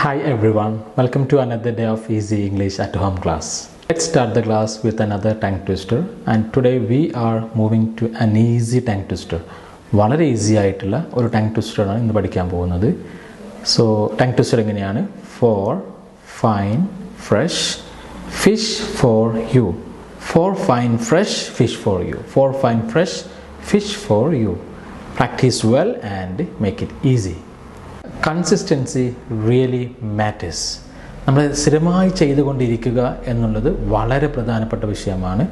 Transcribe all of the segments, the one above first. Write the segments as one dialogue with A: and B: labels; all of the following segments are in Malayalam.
A: Hi everyone, welcome to another day of Easy English at Home class. Let's start the class with another tongue twister, and today we are moving to an easy tongue twister. വളരെ ഈസി ആയിട്ടുള്ള ഒരു ടങ് ട്വിസ്റ്ററാണ് ഇന്ന് പഠിക്കാൻ പോകുന്നത്. സോ ടങ് ട്വിസ്റ്റർ എങ്ങനെയാണ്? Four fine fresh fish for you. Four fine fresh fish for you. Four fine fresh fish for you. Practice well and make it easy. Consistency really matters. നമ്മൾ സ്ഥിരമായി ചെയ്തുകൊണ്ടിരിക്കുക എന്നുള്ളത് വളരെ പ്രധാനപ്പെട്ട വിഷയമാണ്.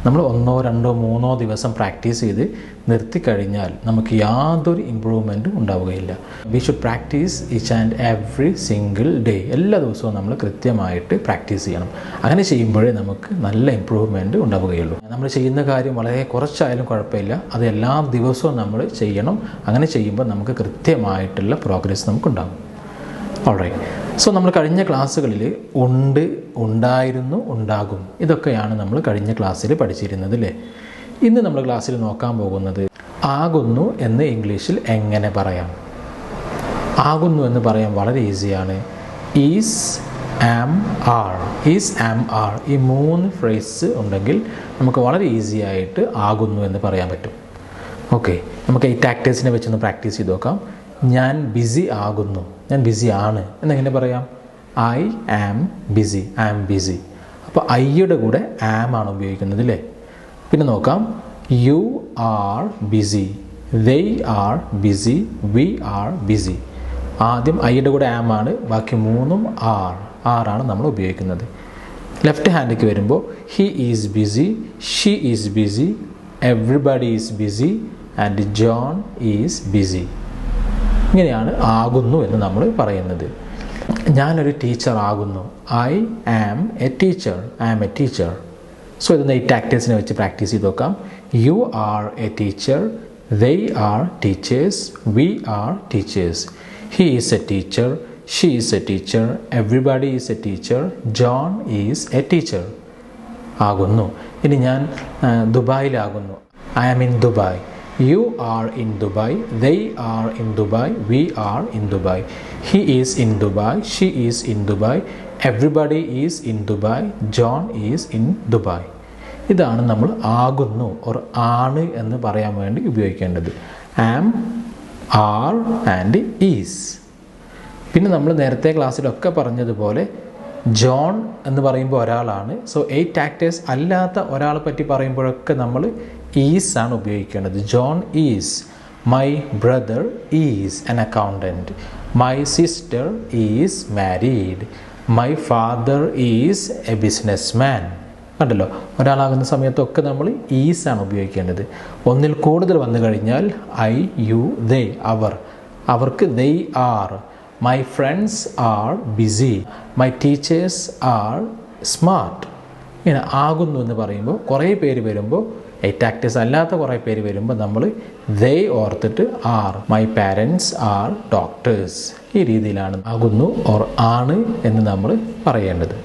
A: നമ്മൾ 1, 2, 3 ദിവസം പ്രാക്ടീസ് ചെയ്ത് നിർത്തിക്കഴിഞ്ഞാൽ നമുക്ക് യാതൊരു ഇമ്പ്രൂവ്മെൻറ്റും ഉണ്ടാവുകയില്ല. We should practice each and every single day. എല്ലാ ദിവസവും നമ്മൾ കൃത്യമായിട്ട് പ്രാക്ടീസ് ചെയ്യണം. അങ്ങനെ ചെയ്യുമ്പോഴേ നമുക്ക് നല്ല ഇമ്പ്രൂവ്മെൻറ്റ് ഉണ്ടാവുകയുള്ളൂ. നമ്മൾ ചെയ്യുന്ന കാര്യം വളരെ കുറച്ചായാലും കുഴപ്പമില്ല, അത് എല്ലാ ദിവസവും നമ്മൾ ചെയ്യണം. അങ്ങനെ ചെയ്യുമ്പോൾ നമുക്ക് കൃത്യമായിട്ടുള്ള പ്രോഗ്രസ് നമുക്കുണ്ടാകും. ഓൾറൈറ്റ്. സോ നമ്മൾ കഴിഞ്ഞ ക്ലാസ്സുകളിൽ ഉണ്ട്, ഉണ്ടായിരുന്നു, ഉണ്ടാകും, ഇതൊക്കെയാണ് നമ്മൾ കഴിഞ്ഞ ക്ലാസ്സിൽ പഠിച്ചിരുന്നത് അല്ലേ? ഇന്ന് നമ്മൾ ക്ലാസ്സിൽ നോക്കാൻ പോകുന്നത് ആകുന്നു എന്ന് ഇംഗ്ലീഷിൽ എങ്ങനെ പറയാം. ആകുന്നു എന്ന് പറയാൻ വളരെ ഈസിയാണ്. Is, am, are. Is, am, are ഈ 3 ഫ്രേസ് ഉണ്ടെങ്കിൽ നമുക്ക് വളരെ ഈസി ആയിട്ട് ആകുന്നു എന്ന് പറയാൻ പറ്റും. ഓക്കെ, നമുക്ക് ഈ ടാക്ടേഴ്സിനെ വെച്ചൊന്ന് പ്രാക്ടീസ് ചെയ്ത് നോക്കാം. ഞാൻ ബിസി ആകുന്നു, ഞാൻ ബിസി ആണ് എന്നെങ്ങനെ പറയാം? I am busy, I am busy. അപ്പോൾ ഐയുടെ കൂടെ ആം ആണ് ഉപയോഗിക്കുന്നത് അല്ലേ? പിന്നെ നോക്കാം, you are busy, they are busy, we are busy. ആദ്യം ഐയുടെ കൂടെ ആം ആണ്, ബാക്കി 3ഉം ആറാണ് നമ്മൾ ഉപയോഗിക്കുന്നത്. ലെഫ്റ്റ് ഹാൻഡിലേക്ക് വരുമ്പോൾ he is busy, she is busy, everybody is busy and John is busy. ഇങ്ങനെയാണ് ആകുന്നു എന്ന് നമ്മൾ പറയുന്നത്. ഞാനൊരു ടീച്ചർ ആകുന്നു. I am a teacher, I am a teacher. So ഇതൊന്ന് ഈ ടാക്ടേഴ്സിനെ വെച്ച് പ്രാക്ടീസ് ചെയ്ത് നോക്കാം. You are a teacher, they are teachers, we are teachers. He is a teacher, she is a teacher, everybody is a teacher, John is a teacher. ആകുന്നു. ഇനി ഞാൻ ദുബായിലാകുന്നു. I am in Dubai. You are in Dubai, they are in Dubai, we are in Dubai. He is in Dubai, she is in Dubai, everybody is in Dubai, John is in Dubai. ഇതാണ് നമ്മൾ ആകുന്നു ഓർ ആണ് എന്ന് പറയാൻ വേണ്ടി ഉപയോഗിക്കേണ്ടത്. ആം, ആർ ആൻഡ് ഈസ്. പിന്നെ നമ്മൾ നേരത്തെ ക്ലാസ്സിലൊക്കെ പറഞ്ഞതുപോലെ ജോൺ എന്ന് പറയുമ്പോൾ ഒരാളാണ്. സോ 8 ആക്ടേഴ്സ് അല്ലാത്ത ഒരാളെ പറ്റി പറയുമ്പോഴൊക്കെ നമ്മൾ ഈസ് ആണ് ഉപയോഗിക്കേണ്ടത്. John is. My brother is an accountant. My sister is married. My father is A business man. കണ്ടല്ലോ, ഒരാളാകുന്ന സമയത്തൊക്കെ നമ്മൾ ഈസ് ആണ് ഉപയോഗിക്കേണ്ടത്. ഒന്നിൽ കൂടുതൽ വന്നു കഴിഞ്ഞാൽ ഐ, യു, ദേ, അവർ. അവർക്ക് they are. My friends are BC. My teachers are smart. ഇങ്ങനെ ആകുന്നു എന്ന് പറയുമ്പോൾ കുറേ പേര് വരുമ്പോൾ 8 ആക്ടേഴ്സ് അല്ലാത്ത കുറേ പേര് വരുമ്പോൾ നമ്മൾ ദേ ഓർത്തിട്ട് are. My parents are doctors. ഈ രീതിയിലാണ് ആകുന്നു ഓർ ആണ് എന്ന് നമ്മൾ പറയേണ്ടത്.